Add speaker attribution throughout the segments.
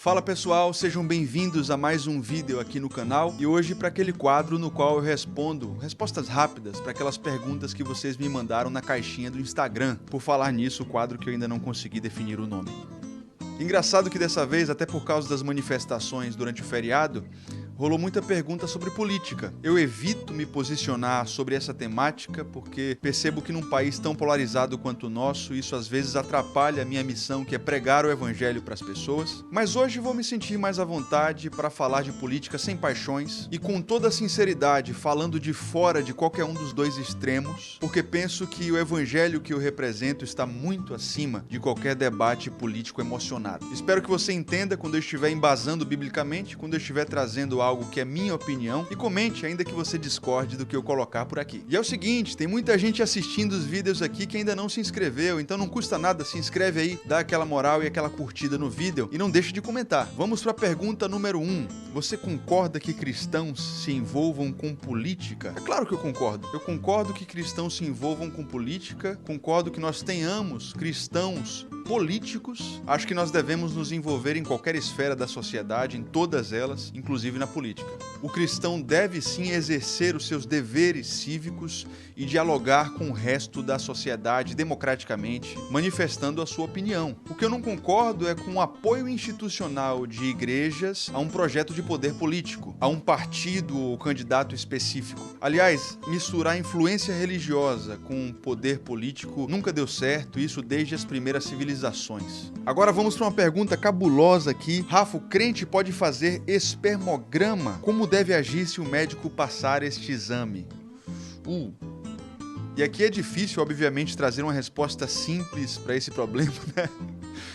Speaker 1: Fala pessoal, sejam bem-vindos a mais um vídeo aqui no canal e hoje para aquele quadro no qual eu respondo respostas rápidas para aquelas perguntas que vocês me mandaram na caixinha do Instagram. Por falar nisso, o quadro que eu ainda não consegui definir o nome. Engraçado que dessa vez, até por causa das manifestações durante o feriado, rolou muita pergunta sobre política. Eu evito me posicionar sobre essa temática porque percebo que num país tão polarizado quanto o nosso, isso às vezes atrapalha a minha missão, que é pregar o evangelho para as pessoas. Mas hoje vou me sentir mais à vontade para falar de política sem paixões e com toda a sinceridade, falando de fora de qualquer um dos dois extremos, porque penso que o evangelho que eu represento está muito acima de qualquer debate político emocionado. Espero que você entenda quando eu estiver embasando biblicamente, quando eu estiver trazendo algo que é minha opinião, e comente ainda que você discorde do que eu colocar por aqui. E é o seguinte, tem muita gente assistindo os vídeos aqui que ainda não se inscreveu, então não custa nada, se inscreve aí, dá aquela moral e aquela curtida no vídeo e não deixe de comentar. Vamos para a pergunta número 1. Você concorda que cristãos se envolvam com política? É claro que eu concordo. Eu concordo que cristãos se envolvam com política, concordo que nós tenhamos cristãos políticos. Acho que nós devemos nos envolver em qualquer esfera da sociedade, em todas elas, inclusive na política. O cristão deve sim exercer os seus deveres cívicos e dialogar com o resto da sociedade democraticamente, manifestando a sua opinião. O que eu não concordo é com o apoio institucional de igrejas a um projeto de poder político, a um partido ou candidato específico. Aliás, misturar influência religiosa com poder político nunca deu certo, isso desde as primeiras civilizações. Agora vamos para uma pergunta cabulosa aqui. Rafa, o crente pode fazer espermograma? Como deve agir se o médico passar este exame? E aqui é difícil, obviamente, trazer uma resposta simples para esse problema, né?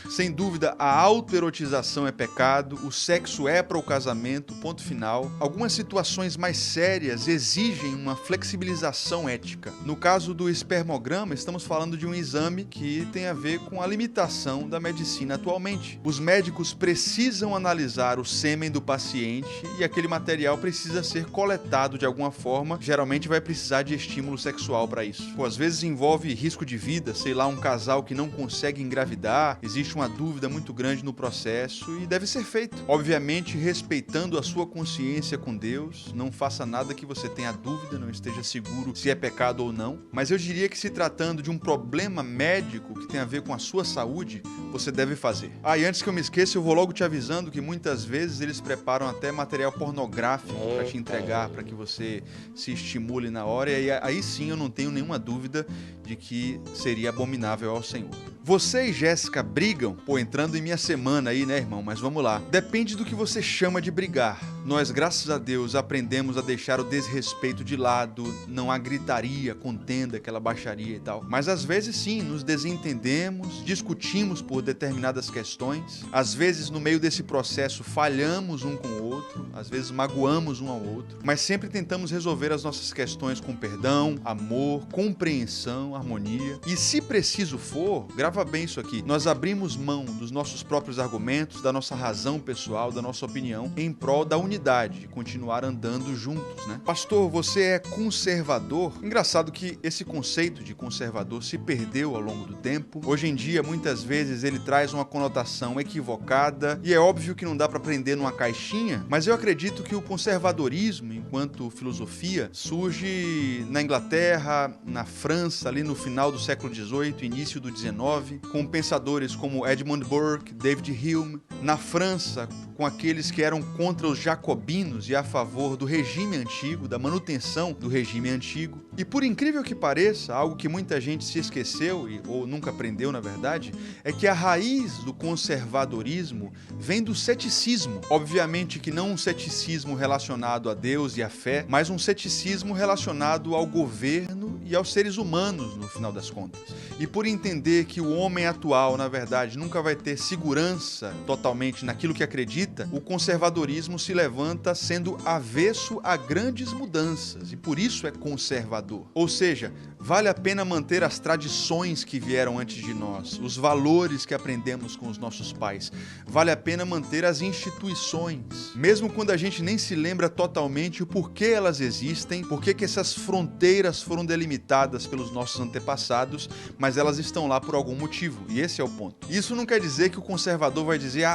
Speaker 1: Sem dúvida, a autoerotização é pecado, o sexo é para o casamento, ponto final. Algumas situações mais sérias exigem uma flexibilização ética. No caso do espermograma, estamos falando de um exame que tem a ver com a limitação da medicina atualmente. Os médicos precisam analisar o sêmen do paciente e aquele material precisa ser coletado de alguma forma, geralmente vai precisar de estímulo sexual para isso. Às vezes envolve risco de vida, sei lá, um casal que não consegue engravidar, existe uma dúvida muito grande no processo e deve ser feito. Obviamente, respeitando a sua consciência com Deus, não faça nada que você tenha dúvida, não esteja seguro se é pecado ou não. Mas eu diria que se tratando de um problema médico que tem a ver com a sua saúde, você deve fazer. E antes que eu me esqueça, eu vou logo te avisando que muitas vezes eles preparam até material pornográfico para te entregar, para que você se estimule na hora, e aí sim eu não tenho nenhuma dúvida de que seria abominável ao Senhor. Você e Jéssica brigam? Entrando em minha semana aí, né, irmão? Mas vamos lá. Depende do que você chama de brigar. Nós, graças a Deus, aprendemos a deixar o desrespeito de lado, não há gritaria, contenda, aquela baixaria e tal. Mas às vezes sim, nos desentendemos, discutimos por determinadas questões. Às vezes, no meio desse processo, falhamos um com o outro, às vezes magoamos um ao outro, mas sempre tentamos resolver as nossas questões com perdão, amor, compreensão, harmonia. E se preciso for, grava bem isso aqui, nós abrimos mão dos nossos próprios argumentos, da nossa razão pessoal, da nossa opinião, em prol da unidade, de continuar andando juntos, né? Pastor, você é conservador? Engraçado que esse conceito de conservador se perdeu ao longo do tempo. Hoje em dia, muitas vezes, ele traz uma conotação equivocada, e é óbvio que não dá para prender numa caixinha, mas eu acredito que o conservadorismo, enquanto filosofia, surge na Inglaterra, na França, ali no final do século XVIII, início do XIX, com pensadores como Edmund Burke, David Hume. Na França, com aqueles que eram contra os jacobinos e a favor do regime antigo, da manutenção do regime antigo. E por incrível que pareça, algo que muita gente se esqueceu, ou nunca aprendeu na verdade, é que a raiz do conservadorismo vem do ceticismo. Obviamente que não um ceticismo relacionado a Deus e à fé, mas um ceticismo relacionado ao governo e aos seres humanos, no final das contas. E por entender que o homem atual, na verdade, nunca vai ter segurança totalmente naquilo que acredita, o conservadorismo se levanta sendo avesso a grandes mudanças, e por isso é conservador. Ou seja, vale a pena manter as tradições que vieram antes de nós, os valores que aprendemos com os nossos pais. Vale a pena manter as instituições, mesmo quando a gente nem se lembra totalmente o porquê elas existem, porquê que essas fronteiras foram delimitadas pelos nossos antepassados, mas elas estão lá por algum motivo, e esse é o ponto. Isso não quer dizer que o conservador vai dizer,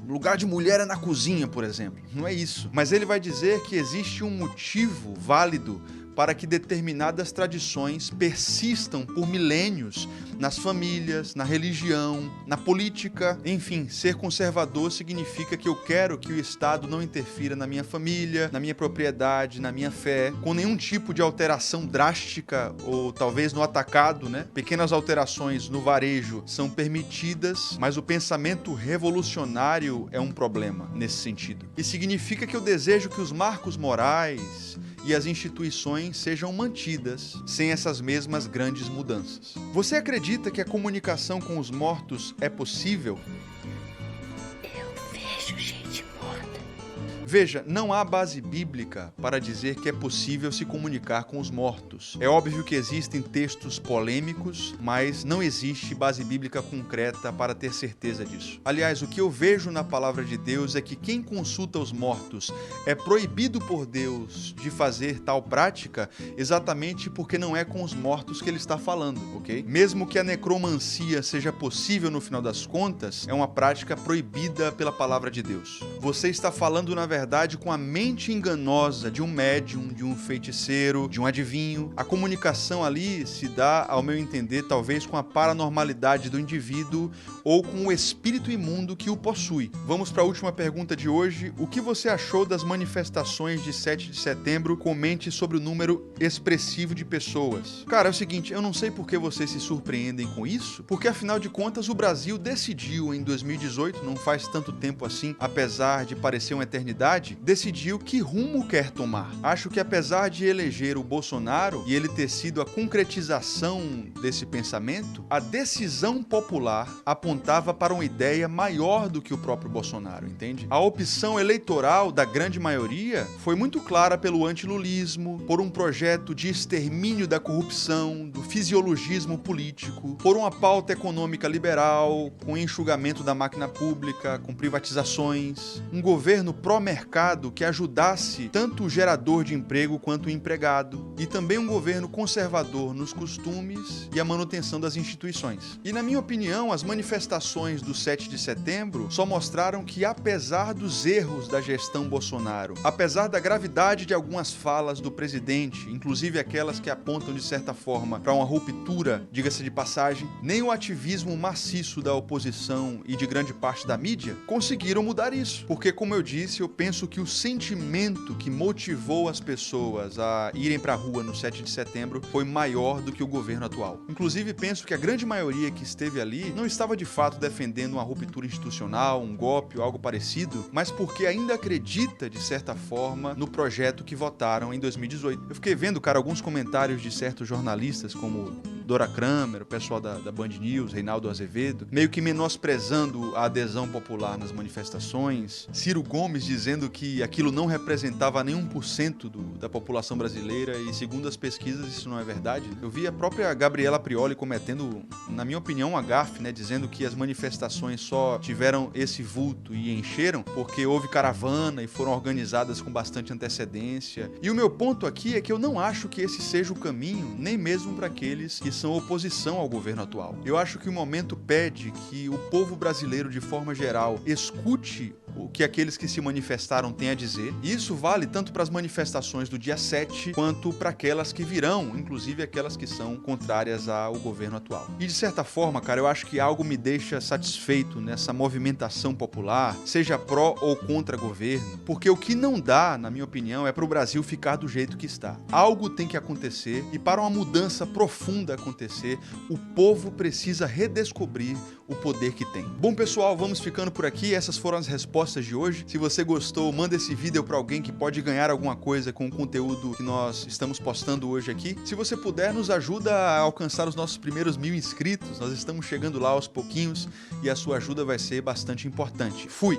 Speaker 1: O lugar de mulher é na cozinha, por exemplo. Não é isso. Mas ele vai dizer que existe um motivo válido para que determinadas tradições persistam por milênios nas famílias, na religião, na política. Enfim, ser conservador significa que eu quero que o Estado não interfira na minha família, na minha propriedade, na minha fé, com nenhum tipo de alteração drástica ou talvez no atacado, né? Pequenas alterações no varejo são permitidas, mas o pensamento revolucionário é um problema nesse sentido. E significa que eu desejo que os marcos morais e as instituições sejam mantidas sem essas mesmas grandes mudanças. Você acredita que a comunicação com os mortos é possível?
Speaker 2: Eu vejo gente morta.
Speaker 1: Veja, não há base bíblica para dizer que é possível se comunicar com os mortos. É óbvio que existem textos polêmicos, mas não existe base bíblica concreta para ter certeza disso. Aliás, o que eu vejo na palavra de Deus é que quem consulta os mortos é proibido por Deus de fazer tal prática exatamente porque não é com os mortos que ele está falando, ok? Mesmo que a necromancia seja possível no final das contas, é uma prática proibida pela palavra de Deus. Você está falando, na verdade, com a mente enganosa de um médium, de um feiticeiro, de um adivinho. A comunicação ali se dá, ao meu entender, talvez com a paranormalidade do indivíduo ou com o espírito imundo que o possui. Vamos para a última pergunta de hoje. O que você achou das manifestações de 7 de setembro? Comente sobre o número expressivo de pessoas. Cara, é o seguinte, eu não sei por que vocês se surpreendem com isso, porque afinal de contas o Brasil decidiu em 2018, não faz tanto tempo assim, apesar de parecer uma eternidade, decidiu que rumo quer tomar. Acho que apesar de eleger o Bolsonaro e ele ter sido a concretização desse pensamento, a decisão popular apontava para uma ideia maior do que o próprio Bolsonaro, entende? A opção eleitoral da grande maioria foi muito clara pelo antilulismo, por um projeto de extermínio da corrupção, do fisiologismo político, por uma pauta econômica liberal, com enxugamento da máquina pública, com privatizações, um governo pró-mercado que ajudasse tanto o gerador de emprego quanto o empregado, e também um governo conservador nos costumes e a manutenção das instituições. E na minha opinião, as manifestações do 7 de setembro só mostraram que, apesar dos erros da gestão Bolsonaro, apesar da gravidade de algumas falas do presidente, inclusive aquelas que apontam de certa forma para uma ruptura, diga-se de passagem, nem o ativismo maciço da oposição e de grande parte da mídia conseguiram mudar isso. Porque, como eu disse, eu penso que o sentimento que motivou as pessoas a irem para a rua no 7 de setembro foi maior do que o governo atual. Inclusive, penso que a grande maioria que esteve ali não estava de fato defendendo uma ruptura institucional, um golpe ou algo parecido, mas porque ainda acredita, de certa forma, no projeto que votaram em 2018. Eu fiquei vendo, cara, alguns comentários de certos jornalistas, como Dora Kramer, o pessoal da Band News, Reinaldo Azevedo, meio que menosprezando a adesão popular nas manifestações. Ciro Gomes dizendo que aquilo não representava nem 1% da população brasileira e, segundo as pesquisas, isso não é verdade. Eu vi a própria Gabriela Prioli cometendo, na minha opinião, uma gafe, né, dizendo que as manifestações só tiveram esse vulto e encheram porque houve caravana e foram organizadas com bastante antecedência. E o meu ponto aqui é que eu não acho que esse seja o caminho, nem mesmo para aqueles que são oposição ao governo atual. Eu acho que o momento pede que o povo brasileiro, de forma geral, escute o que aqueles que se manifestaram têm a dizer. E isso vale tanto para as manifestações do dia 7, quanto para aquelas que virão, inclusive aquelas que são contrárias ao governo atual. E de certa forma, cara, eu acho que algo me deixa satisfeito nessa movimentação popular, seja pró ou contra governo, porque o que não dá, na minha opinião, é para o Brasil ficar do jeito que está. Algo tem que acontecer, e para uma mudança profunda acontecer, o povo precisa redescobrir o poder que tem. Bom, pessoal, vamos ficando por aqui. Essas foram as respostas de hoje. Se você gostou, manda esse vídeo para alguém que pode ganhar alguma coisa com o conteúdo que nós estamos postando hoje aqui. Se você puder, nos ajuda a alcançar os nossos primeiros 1000 inscritos. Nós estamos chegando lá aos pouquinhos e a sua ajuda vai ser bastante importante. Fui!